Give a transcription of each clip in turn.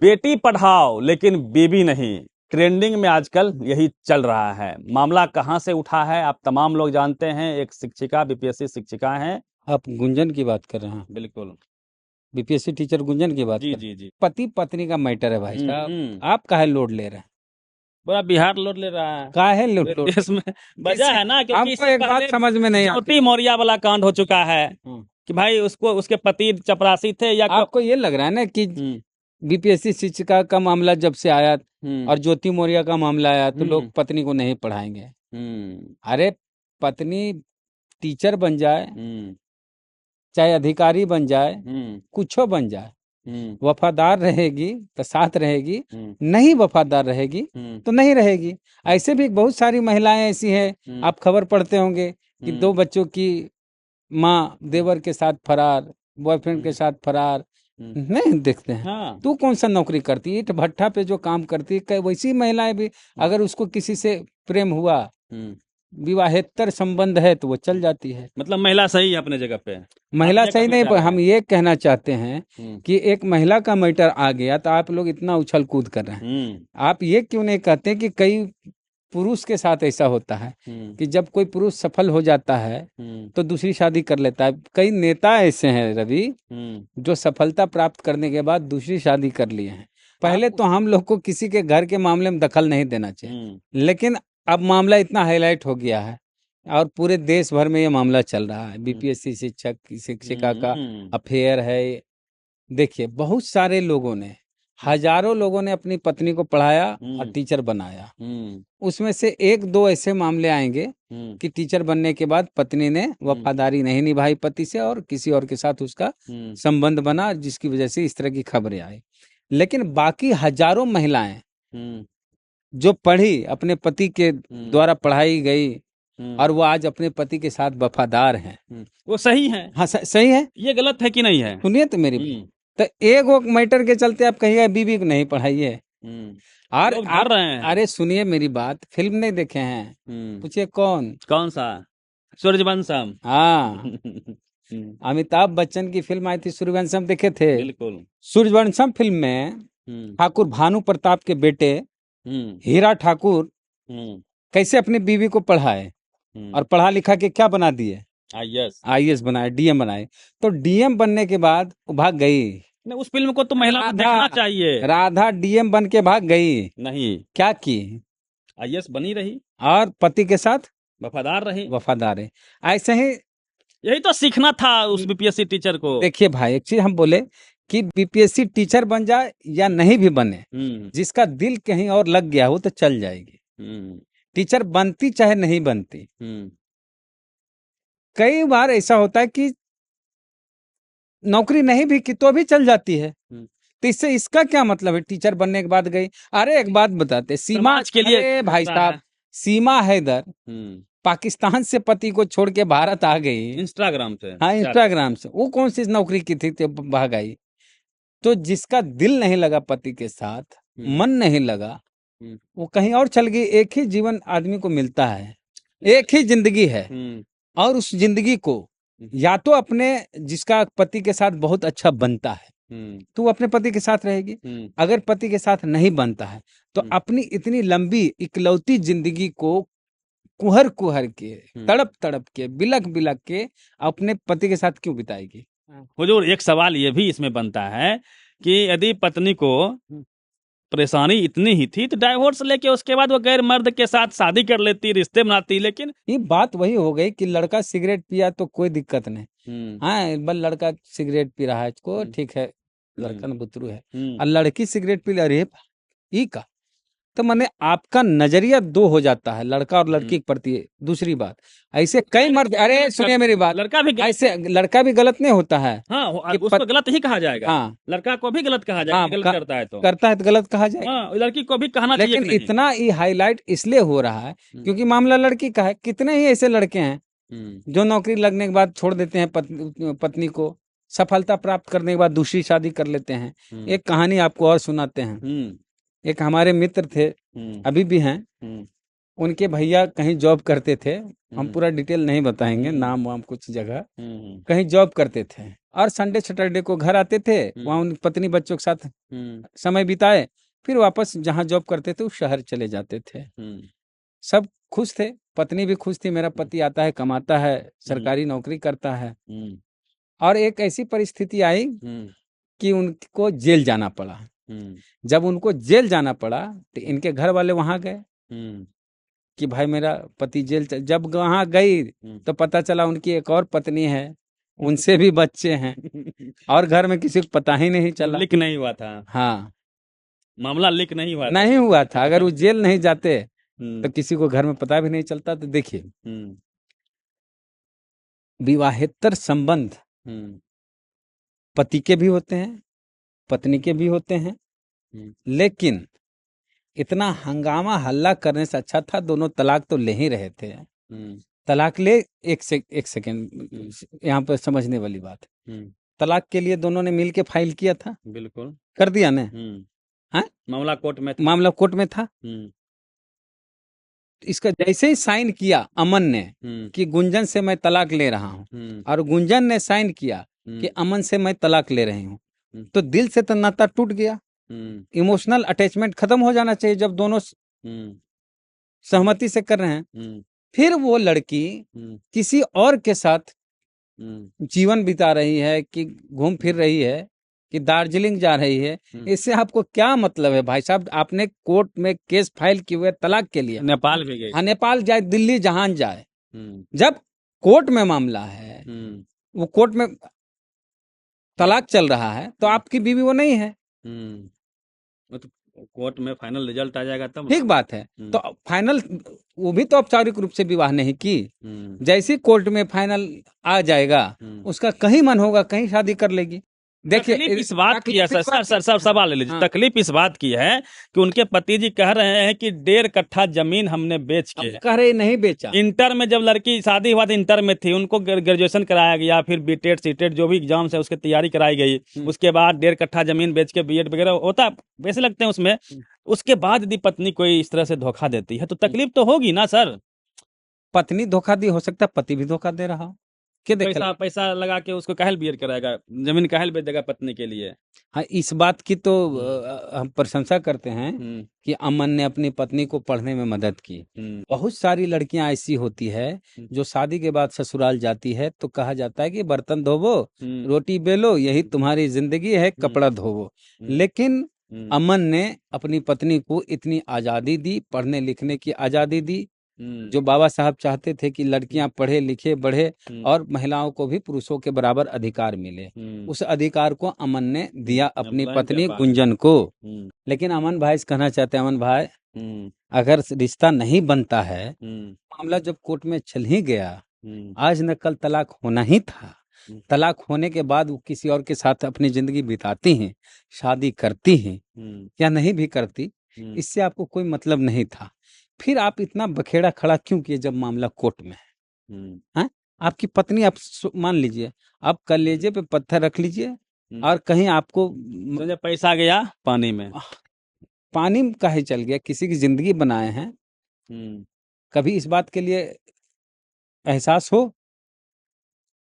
बेटी पढ़ाओ लेकिन बीबी नहीं, ट्रेंडिंग में आजकल यही चल रहा है। मामला कहां से उठा है आप तमाम लोग जानते हैं। एक शिक्षिका, बीपीएससी शिक्षिका हैं। आप गुंजन की बात कर रहे हैं? बिल्कुल। बीपीएससी टीचर गुंजन की बात जी कर रहे जी हैं? जी। पति पत्नी का मैटर है भाई साहब, हम्म। आप काहे लोड ले रहे हैं? पूरा बिहार लोड ले रहा है काहे लोड पूरे लोड देश में। वजह है ना, क्योंकि हमको इससे एक बात पहले समझ में नहीं आती। ज्योति मौर्य वाला कांड हो चुका है हम्म। कि भाई उसको उसके पति चपरासी थे या आपको ये लग रहा है ना कि हम्म बीपीएससी शिक्षिका का मामला जब से आया हम्म और ज्योति मौर्य का मामला आया तो लोग हम्म पत्नी को नहीं पढ़ाएंगे। हम्म अरे पत्नी टीचर बन जाए, हम्म चाहे अधिकारी बन जाए, हम्म कुछो बन जाए, हम्म वफादार रहेगी तो साथ रहेगी, हम्म नहीं वफादार रहेगी हम्म तो नहीं रहेगी। ऐसे भी बहुत सारी महिलाएं ऐसी हैं, हम्म आप खबर पढ़ते होंगे कि हम्म 2 बच्चों की माँ देवर के साथ फरार, बॉयफ्रेंड के साथ फरार। हम्म। नहीं देखते हैं। हाँ। तू कौन सा नौकरी करती है? ईंट भट्ठा पे जो काम करती है, वैसी महिलाएं भी अगर उसको किसी से प्रेम हुआ, हम्म। विवाहेतर संबंध है तो वो चल जाती है। मतलब महिला सही है अपने जगह पे, महिला आप ये सही कहना नहीं, चाह पर रहे हम हैं। ये कहना चाहते हैं हम्म कि एक महिला का मैटर आ गया तो आप लोग इतना उछल कूद कर रहे हैं। हम्म आप ये क्यों नहीं कहते कि कई पुरुष के साथ ऐसा होता है हम्म कि जब कोई पुरुष सफल हो जाता है हम्म तो दूसरी शादी कर लेता है। कई नेता ऐसे हैं रवि, हम्म। जो सफलता प्राप्त करने के बाद दूसरी शादी कर लिए हैं। पहले आप तो हम लोग को किसी के घर के मामले में दखल नहीं देना चाहिए, हम्म लेकिन अब मामला इतना हाईलाइट हो गया है और पूरे देश भर में ये मामला चल रहा है। बीपीएससी शिक्षिका का हम्म अफेयर है। देखिए बहुत सारे लोगों ने, हजारों लोगों ने अपनी पत्नी को पढ़ाया और टीचर बनाया। हम्म उसमें से 1-2 ऐसे मामले आएंगे हम्म कि टीचर बनने के बाद पत्नी ने वफादारी नहीं निभाई पति से और किसी और के साथ उसका हम्म संबंध बना, जिसकी वजह से इस तरह की खबरें आई। लेकिन बाकी हजारों महिलाएं हम्म जो पढ़ी, अपने पति के द्वारा पढ़ाई गई और वो आज अपने पति के साथ वफादार हैं। वो सही है। हाँ सही है। ये गलत है कि नहीं है? सुनिए तो मेरी बात। तो एक वो मैटर के चलते आप कहिए बीबी को नहीं पढ़ाइए। और लोग डर आप रहे हैं। अरे सुनिए मेरी बात, फिल्म नहीं देखे हैं? पूछिए कौन कौन सा? सूर्यवंशम। हाँ, अमिताभ बच्चन की फिल्म आई थी सूर्यवंशम, देखे थे? बिल्कुल। सूर्यवंशम फिल्म में ठाकुर भानु प्रताप के बेटे हीरा ठाकुर कैसे अपनी बीवी को पढ़ाए और पढ़ा लिखा के क्या बना दिए? आईएएस बनाए, डीएम बनाए। तो डीएम बनने के बाद वो भाग गई। नहीं, उस फिल्म को तो महिला को देखना चाहिए। राधा डीएम बन के भाग गई, नहीं क्या की? आईएएस बनी रही और पति के साथ वफादार रही। वफादार है। ऐसे ही यही तो सीखना था उस बीपीएससी टीचर को। देखिए भाई, एक चीज हम बोले कि बीपीएससी टीचर बन जाए या नहीं भी बने, जिसका दिल कहीं और लग गया हो तो चल जाएगी। टीचर बनती चाहे नहीं बनती। कई बार ऐसा होता है कि नौकरी नहीं भी की तो भी चल जाती है। तो इससे इसका क्या मतलब है टीचर बनने के बाद गई? अरे एक बात बताते, सीमा के लिए। अरे भाई साहब, सीमा हैदर पाकिस्तान से पति को छोड़ के भारत आ गई इंस्टाग्राम से। हाँ इंस्टाग्राम से। वो कौन सी नौकरी की थी तो भाग आई? तो जिसका दिल नहीं लगा पति के साथ, मन नहीं लगा, वो कहीं और चल गई। एक ही जीवन आदमी को मिलता है, एक ही जिंदगी है, और उस जिंदगी को या तो अपने जिसका पति के साथ बहुत अच्छा बनता है तो वो अपने पति के साथ रहेगी। अगर पति के साथ नहीं बनता है तो अपनी इतनी लंबी इकलौती जिंदगी को कुहर कुहर के, तड़प तड़प के, बिलक बिलक के अपने पति के साथ क्यों बिताएगी? हुजूर, एक सवाल ये भी इसमें बनता है कि यदि पत्नी को परेशानी इतनी ही थी तो डाइवोर्स लेके उसके बाद वो गैर मर्द के साथ शादी कर लेती, रिश्ते बनाती। लेकिन ये बात वही हो गई कि लड़का सिगरेट पिया तो कोई दिक्कत नहीं। हाँ बस लड़का सिगरेट पी रहा है को ठीक है, लड़का न बुतरू है। और लड़की सिगरेट पी ले, अरे ई का तो मैंने आपका नजरिया दो हो जाता है लड़का और लड़की के प्रति। दूसरी बात, ऐसे कई मर्द, अरे सुनिए मेरी बात, लड़का भी ऐसे लड़का भी गलत नहीं होता है। हाँ, उसको गलत ही कहा जाएगा। हाँ, लड़का को भी गलत कहा जाएगा। हाँ, गलत करता है तो गलत कहा जाएगा। हाँ, लड़की को भी कहना चाहिए। लेकिन इतना ही हाईलाइट इसलिए हो रहा है क्योंकि मामला लड़की का है। कितने ही ऐसे लड़के हैं जो नौकरी लगने के बाद छोड़ देते हैं पत्नी को, सफलता प्राप्त करने के बाद दूसरी शादी कर लेते हैं। एक कहानी आपको और सुनाते हैं। एक हमारे मित्र थे, अभी भी हैं, उनके भैया कहीं जॉब करते थे, हम हम्म, पूरा डिटेल नहीं बताएंगे, हम्म, नाम वाम कुछ जगह हम्म, कहीं जॉब करते थे, और संडे सैटरडे को घर आते थे, हम्म, वहाँ उनकी पत्नी बच्चों के साथ हम्म, समय बिताए, फिर वापस जहाँ जॉब करते थे उस शहर चले जाते थे। हम्म, सब खुश थे, पत्नी भी खुश थी, मेरा पति आता है, कमाता है, हम्म, सरकारी नौकरी करता है। हम्म, और एक ऐसी परिस्थिति आई हम्म, कि उनको जेल जाना पड़ा। हम्म, जब उनको जेल जाना पड़ा तो इनके घर वाले वहां गए हम्म, कि भाई मेरा पति जब वहां गई हम्म, तो पता चला उनकी एक और पत्नी है, उनसे भी बच्चे हैं, और घर में किसी को पता ही नहीं वो चला। लीक नहीं हुआ था, हाँ, मामला लीक नहीं हुआ था। नहीं हुआ था। अगर वो जेल नहीं जाते तो हम्म, किसी को घर में पता भी नहीं चलता। तो देखिए, हम्म, विवाहेतर संबंध हम्म, पति के भी होते हैं, पत्नी के भी होते हैं, हम्म, लेकिन इतना हंगामा हल्ला करने से अच्छा था दोनों तलाक तो ले ही रहे थे। हम्म, तलाक ले, एक सेकेंड, हम्म, यहाँ पर समझने वाली बात है। हम्म, तलाक के लिए दोनों ने मिल के फाइल किया था, बिल्कुल। कर दिया ना? हम्म, हाँ, मामला कोर्ट में था। मामला कोर्ट में था। हम्म, इसका जैसे ही साइन किया अमन ने हम्म, कि गुंजन से मैं तलाक ले रहा हूँ, हम्म, और गुंजन ने साइन किया कि हम्म, अमन से मैं तलाक ले रही हूँ, हम्म, तो दिल से तो नाता टूट गया। हम्म, इमोशनल अटैचमेंट खत्म हो जाना चाहिए जब दोनों हम्म, सहमति से कर रहे हैं। हम्म, फिर वो लड़की हम्म, किसी और के साथ हम्म, जीवन बिता रही है, कि घूम फिर रही है, कि दार्जिलिंग जा रही है, हम्म, इससे आपको क्या मतलब है भाई साहब? आपने कोर्ट में केस फाइल किए हुए तलाक के लिए, नेपाल भी गई। हाँ, नेपाल जाए, दिल्ली, जहां जाए, हम्म, जब कोर्ट में मामला है, हम्म, वो कोर्ट में तलाक चल रहा है, तो आपकी बीवी वो नहीं है। हम्म, वो तो कोर्ट में फाइनल रिजल्ट आ जाएगा तब ठीक ना। बात है। तो फाइनल, वो भी तो औपचारिक रूप से विवाह नहीं की। हम्म, जैसी कोर्ट में फाइनल आ जाएगा, हम्म। उसका कहीं मन होगा कहीं शादी कर लेगी। देखिए, तकलीफ इस बात की है, तकलीफ सर इस सर बात सर की, सर हाँ, सवाल ले लीजिए। हाँ, तकलीफ इस बात की है कि उनके पति जी कह रहे हैं कि 1.5 कट्ठा जमीन हमने बेच अब के, कह रहे नहीं बेचा। इंटर में जब लड़की शादी हुआ था, इंटर में थी, उनको ग्रेजुएशन कराया गया, फिर बीटेड सीटेड जो भी एग्जाम्स है उसकी तैयारी कराई गई। उसके बाद 1.5 कट्ठा जमीन बेच के बीएड वगैरह होता, पैसे लगते हैं उसमें। उसके बाद यदि पत्नी कोई इस तरह से धोखा देती है तो तकलीफ तो होगी ना सर। पत्नी धोखा दी, हो सकता है पति भी धोखा दे रहा हो। के देखे, पैसा पैसा लगा के उसको काहे बीएड कराएगा, जमीन काहे बेच देगा पत्नी के लिए। हाँ, इस बात की तो हम प्रशंसा करते हैं हम्म, कि अमन ने अपनी पत्नी को पढ़ने में मदद की। हम्म, बहुत सारी लड़कियां ऐसी होती है हम्म, जो शादी के बाद ससुराल जाती है तो कहा जाता है कि बर्तन धोवो, हम्म, रोटी बेलो, यही तुम्हारी जिंदगी है, कपड़ा धोवो। हम्म, लेकिन हम्म, अमन ने अपनी पत्नी को इतनी आजादी दी, पढ़ने लिखने की आजादी दी, हम्म, जो बाबा साहब चाहते थे कि लड़कियां पढ़े लिखे बढ़े, हम्म, और महिलाओं को भी पुरुषों के बराबर अधिकार मिले। हम्म, उस अधिकार को अमन ने दिया अपनी अप्लाई कर पत्नी पा रहे। गुंजन को। हम्म, लेकिन अमन भाई से कहना चाहते हैं, अमन भाई, हम्म, अगर रिश्ता नहीं बनता है, हम्म, मामला जब कोर्ट में चल ही गया, हम्म, आज न कल तलाक होना ही था। हम्म, तलाक होने के बाद वो किसी और के साथ अपनी जिंदगी बिताती हैं, शादी करती हैं हम्म, या नहीं भी करती, हम्म, इससे आपको कोई मतलब नहीं था। फिर आप इतना बखेड़ा खड़ा क्यों किए जब मामला कोर्ट में है? हम्म, हैं? आपकी पत्नी, आप मान लीजिए, आप कलेजे पे पत्थर रख लीजिए, हम्म। और कहीं आपको समझे पैसा गया पानी में। पानी में काहे चल गया? किसी की जिंदगी बनाए हैं, हम्म, कभी इस बात के लिए एहसास हो?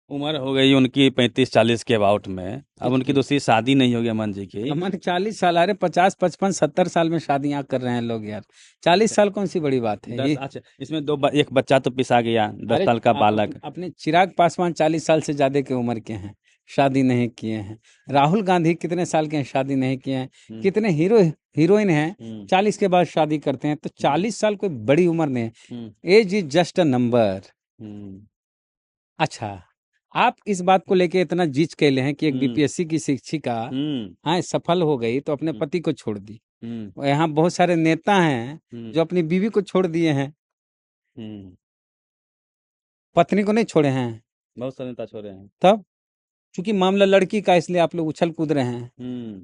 उम्र हो गई उनकी 35-40 के अबाउट में, अब उनकी कितनी? दूसरी शादी नहीं होगी अमन जी की। हमारे 40 साल, अरे 50 55 70 साल में शादियां कर रहे हैं लोग यार। 40 साल कौन सी बड़ी बात है 10, ये? अच्छा इसमें एक बच्चा तो पिसा गया, 10 साल का बालक। अपने चिराग पासवान 40 साल से ज्यादा की उम्र के हैं, शादी नहीं किए हैं। राहुल गांधी कितने साल के हैं, शादी नहीं किए हैं। हम्म, कितने हीरोइन हैं हम्म, 40 के बाद शादी करते हैं। तो 40 साल कोई बड़ी उम्र नहीं है। Hmm, age is just a number. Hmm, अच्छा, आप इस बात को लेके इतना जीच कैले हैं कि एक हम्म, बीपीएससी की शिक्षिका, हम्म, हाँ, सफल हो गई तो अपने हम्म, पति को छोड़ दी। हम्म, और यहाँ बहुत सारे नेता हैं हम्म, जो अपनी बीवी को छोड़ दिए हैं, हम्म, पत्नी को नहीं छोड़े हैं। बहुत सारे नेता छोड़े हैं। तब चूंकि मामला लड़की का, इसलिए आप लोग उछल कूद रहे हैं। हम्म,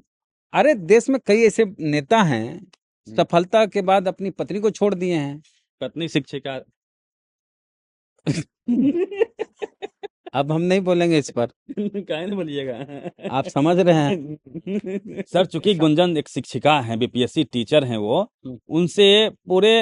अरे, देश में कई ऐसे नेता हैं हम्म, सफलता के बाद अपनी पत्नी को छोड़ दिए हैं। पत्नी शिक्षिका। अब हम नहीं बोलेंगे इस पर, काहे नहीं बोलिएगा। आप समझ रहे हैं। सर चूंकि गुंजन एक शिक्षिका हैं, बीपीएससी टीचर हैं वो, हम्म, उनसे पूरे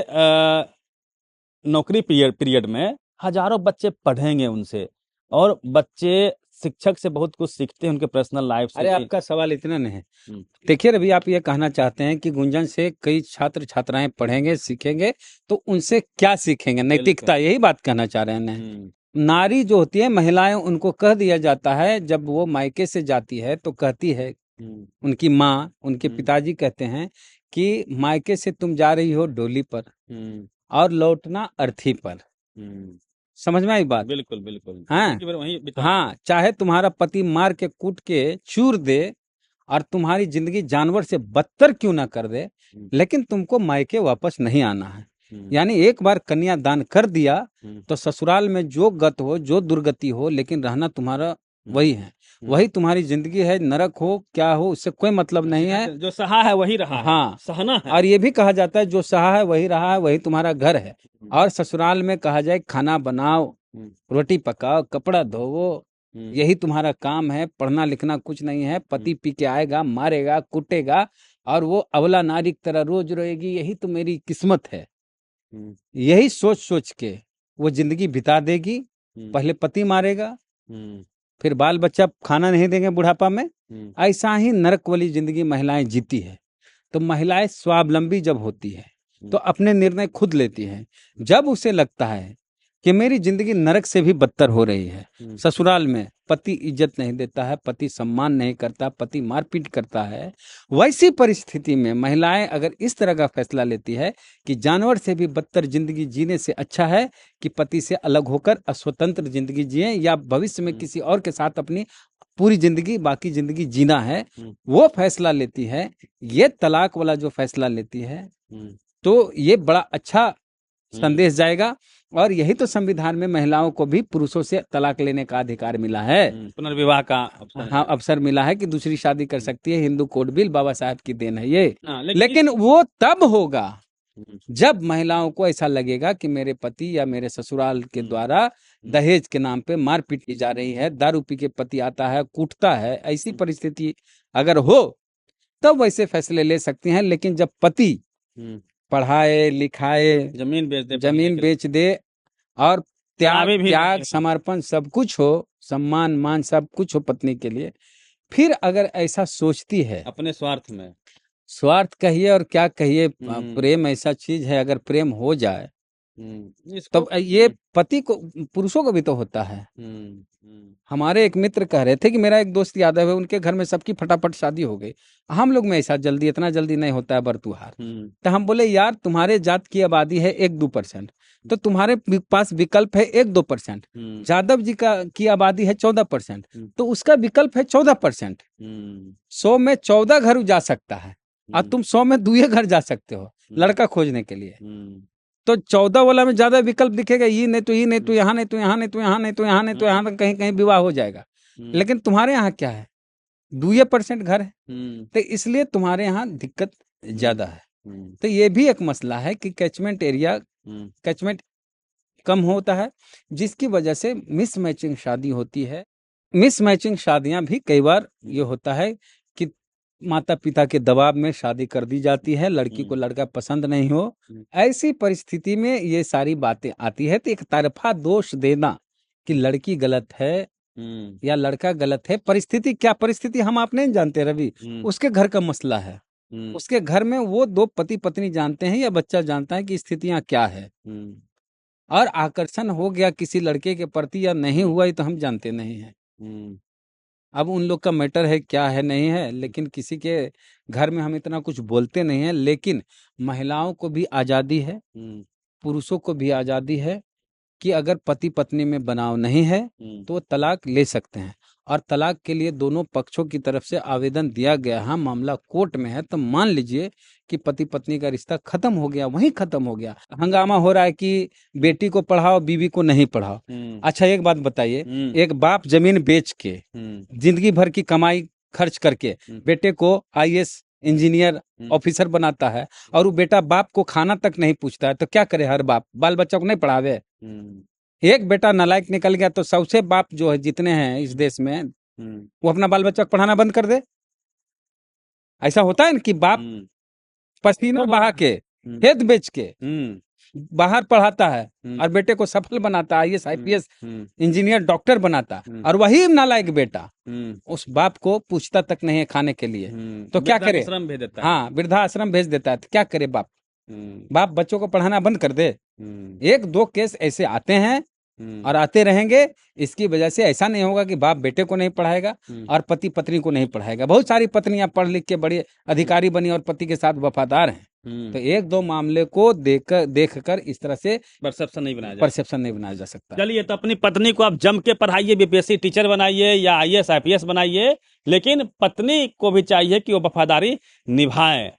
नौकरी पीरियड में हजारों बच्चे पढ़ेंगे उनसे, और बच्चे शिक्षक से बहुत कुछ सीखते हैं उनके पर्सनल लाइफ से अरे भी। आपका सवाल इतना नहीं है। हम्म, देखिए रवि, आप ये कहना चाहते हैं कि गुंजन से कई छात्र छात्राएं पढ़ेंगे सीखेंगे, तो उनसे क्या सीखेंगे? नैतिकता, यही बात कहना चाह रहे हैं? हम्म, नारी जो होती है, महिलाएं, उनको कह दिया जाता है जब वो मायके से जाती है तो कहती है, हम्म, उनकी माँ, उनके हम्म, पिताजी कहते हैं कि मायके से तुम जा रही हो डोली पर हम्म, और लौटना अर्थी पर। हम्म, समझ में आई बात? बिल्कुल बिल्कुल, हाँ जिंदगी भर वहीं बिता। हाँ, चाहे तुम्हारा पति मार के कूट के चूर दे और तुम्हारी जिंदगी जानवर से बदतर क्यों ना कर दे, हम्म, लेकिन तुमको मायके वापस नहीं आना है। हम्म, यानी एक बार कन्या दान कर दिया हम्म, तो ससुराल में जो गत हो, जो दुर्गति हो, लेकिन रहना तुम्हारा वही है, हम्म। वही तुम्हारी जिंदगी है। नरक हो क्या हो, उससे कोई मतलब नहीं है। जो सहा है वही रहा है, हाँ, सहना है। और ये भी कहा जाता है जो सहा है वही रहा है, वही तुम्हारा घर है। और ससुराल में कहा जाए खाना बनाओ, हम्म, रोटी पकाओ, कपड़ा धोवो, हम्म, यही तुम्हारा काम है। पढ़ना लिखना कुछ नहीं है। पति पी के आएगा, मारेगा, कूटेगा, और वो अबला नारी की तरह रोज रोएगी, यही तो मेरी किस्मत है। हम्म, यही सोच सोच के वो जिंदगी बिता देगी। हम्म, पहले पति मारेगा, हम्म, फिर बाल बच्चा खाना नहीं देंगे बुढ़ापा में। हम्म, ऐसा ही नरक वाली जिंदगी महिलाएं जीती है। तो महिलाएं स्वावलंबी जब होती है तो अपने निर्णय खुद लेती हैं। जब उसे लगता है कि मेरी जिंदगी नरक से भी बदतर हो रही है, ससुराल में पति इज्जत नहीं देता है, पति सम्मान नहीं करता, पति मारपीट करता है, वैसी परिस्थिति में महिलाएं अगर इस तरह का फैसला लेती है कि जानवर से भी बदतर जिंदगी जीने से अच्छा है कि पति से अलग होकर अस्वतंत्र जिंदगी जिए, या भविष्य में किसी और के साथ अपनी पूरी जिंदगी, बाकी जिंदगी जीना है, वो फैसला लेती है, ये तलाक वाला जो फैसला लेती है, तो ये बड़ा अच्छा संदेश जाएगा। और यही तो संविधान में महिलाओं को भी पुरुषों से तलाक लेने का अधिकार मिला है, पुनर्विवाह का अवसर हाँ, है। अवसर मिला है कि दूसरी शादी कर सकती है। हिंदू कोड बिल बाबा साहब की देन है ये। हाँ, लेकिन वो तब होगा हम्म, जब महिलाओं को ऐसा लगेगा कि मेरे पति या मेरे ससुराल के द्वारा दहेज के नाम पे मारपीट की जा रही है, दारू पी के पति आता है, कूटता है, ऐसी परिस्थिति अगर हो तब वैसे फैसले ले सकती हैं। लेकिन जब पति पढ़ाए लिखाए, जमीन बेच दे, जमीन बेच दे, और त्याग भी त्याग समर्पण सब कुछ हो, सम्मान मान सब कुछ हो पत्नी के लिए, फिर अगर ऐसा सोचती है, अपने स्वार्थ में, स्वार्थ कहिए और क्या कहिए, प्रेम ऐसा चीज है, अगर प्रेम हो जाए इसको तो ये पति को, पुरुषों को भी तो होता है। हमारे एक मित्र कह रहे थे कि मेरा एक दोस्त यादव है, उनके घर में सबकी फटाफट शादी हो गई, हम लोग में ऐसा जल्दी, इतना जल्दी नहीं होता है बरतुहार। तो हम बोले यार तुम्हारे जात की आबादी है 1-2%, तो तुम्हारे पास विकल्प है 1-2%। यादव जी का की आबादी है 14%, तो उसका विकल्प है 14%। 100 में 14 घर जा सकता है, और तुम 100 में 2 घर जा सकते हो लड़का खोजने के लिए। तो 14 वाला में ज्यादा विकल्प दिखेगा, ये नहीं तो ये नहीं तो यहाँ नहीं तो यहाँ नहीं तो यहाँ नहीं तो यहाँ नहीं तो यहाँ तक, कहीं कहीं विवाह हो जाएगा। लेकिन तुम्हारे यहाँ क्या है, 2% घर है, तो इसलिए तुम्हारे यहाँ दिक्कत ज्यादा है। तो ये भी एक मसला है कि कैचमेंट एरिया, कैचमेंट कम होता है, जिसकी वजह से मिसमैचिंग शादी होती है। मिसमैचिंग शादियां भी कई बार ये होता है कि माता पिता के दबाव में शादी कर दी जाती है, लड़की को लड़का पसंद नहीं हो, ऐसी परिस्थिति में ये सारी बातें आती है। तो एक तरफा दोष देना कि लड़की गलत है या लड़का गलत है, परिस्थिति क्या, परिस्थिति हम आप नहीं जानते रवि, उसके घर का मसला है। उसके घर में वो 2 पति पत्नी जानते हैं या बच्चा जानता है कि स्थितियां क्या है, और आकर्षण हो गया किसी लड़के के प्रति या नहीं हुआ, ये तो हम जानते नहीं हैं। अब उन लोग का मैटर है क्या है नहीं है, लेकिन किसी के घर में हम इतना कुछ बोलते नहीं है। लेकिन महिलाओं को भी आज़ादी है, पुरुषों को भी आज़ादी है कि अगर पति पत्नी में बनाव नहीं है तो वो तलाक ले सकते हैं। और तलाक के लिए दोनों पक्षों की तरफ से आवेदन दिया गया है, मामला कोर्ट में है, तो मान लीजिए कि पति पत्नी का रिश्ता खत्म हो गया, वहीं खत्म हो गया। हंगामा हो रहा है कि बेटी को पढ़ाओ बीवी को नहीं पढ़ाओ। अच्छा एक बात बताइए, एक बाप जमीन बेच के जिंदगी भर की कमाई खर्च करके बेटे को IAS इंजीनियर ऑफिसर बनाता है, और वो बेटा बाप को खाना तक नहीं पूछता है, तो क्या करे हर बाप, बाल बच्चा को नहीं पढ़ावे। एक बेटा नालायक निकल गया तो सबसे बाप जो है जितने हैं इस देश में, वो अपना बाल बच्चा को पढ़ाना बंद कर दे। ऐसा होता है ना कि बाप पसीना बहा के खेत बेच के बाहर पढ़ाता है और बेटे को सफल बनाता है, आईएएस आईपीएस इंजीनियर डॉक्टर बनाता, और वही नालायक बेटा उस बाप को पूछता तक नहीं है खाने के लिए, तो क्या करे? वृद्धाश्रम भेज देता है। हाँ, वृद्धाश्रम भेज देता है, तो क्या करे बाप? बाप बच्चों को पढ़ाना बंद कर दे। एक दो केस ऐसे आते हैं और आते रहेंगे। इसकी वजह से ऐसा नहीं होगा कि बाप बेटे को नहीं पढ़ाएगा और पति पत्नी को नहीं पढ़ाएगा। बहुत सारी पत्नियां पढ़ लिख के बड़े अधिकारी बनी और पति के साथ वफादार हैं। तो एक दो मामले को देखकर इस तरह से परसेप्शन नहीं बनाया जा सकता। चलिए, तो अपनी पत्नी को आप जम के पढ़ाइए, बीपीएससी टीचर बनाइए या आईएएस आईपीएस बनाइए, लेकिन पत्नी को भी चाहिए कि वो वफादारी निभाए।